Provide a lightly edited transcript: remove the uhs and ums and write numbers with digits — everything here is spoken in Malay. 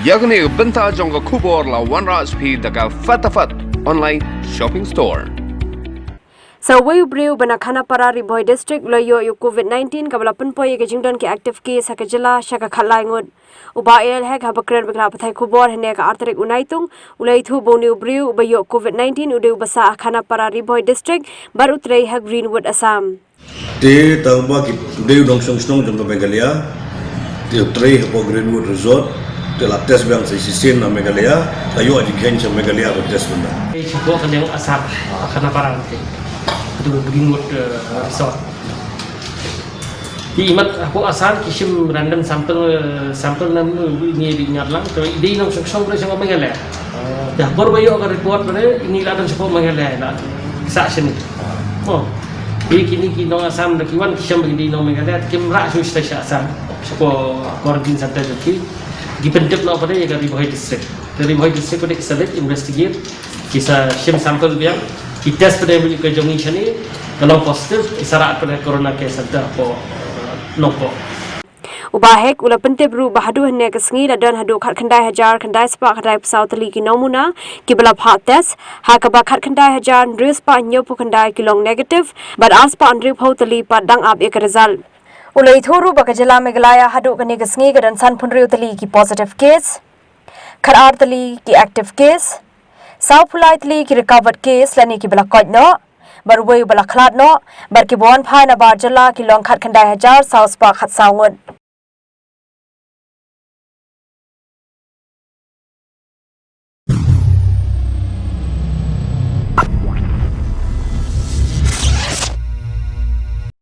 Yakni benta jongga kubor la 1 daga fatafat online shopping store. So Uwei Uba Khanapara Riboy district loyo yu COVID-19 kabla penpoy ke jingdon ke active case hakajala shaka khalai ngut uba el hek habakren bekla pathai kubor hene ka artarik unaitung ulai thu boni ubriu uba yo COVID-19 ude ubasa Khanapara Riboy district bar utrei hek Greenwood Assam te tangba ki today dong song song jom Meghalaya te utrei hapo Greenwood resort te la test bang sa sisin na Meghalaya tayo adikan sa Meghalaya ko test banda e chibo kan yang asap Khanapara itu Greenwood resort. Di imat aku asal kisim random sampel nam ini dinyarlang to ide nang sok boleh sama Meghalaya. Dah baru akan report pada ini ladang sepo Meghalaya lah saksi ni. Oh, ini kini nong asam dah kiwan kisim bagi nong Meghalaya kim rak su stasi asam sepo quarantine center jadi dipendep nak pada yang dari Riboy district. Dari Riboy district pada select investigate kisah sim sampel biang kita pada beli ke jongi sini kalau positif isarat pada corona case ada po nopo ubahek ula pente bru bahadu hne ke sngi dan hadu khat khandai hajar khandai spa khandai pesau tali ki nomuna ki bala phat test ha ka ba khat khandai hajar ndris pa nyo pu khandai ki long negative but as pa andri phau tali pa dang ab ek result ulai thoru ba kajala Meghalaya hadu kane ke sngi ke dan san phunriu tali ki positive case kharar tali ki active case South politely ki recovered case lani ki bala koj no bar Uwei bala khlat no bar ki bon phai na bar jala ki long khat khandai hajar South spa khat saungun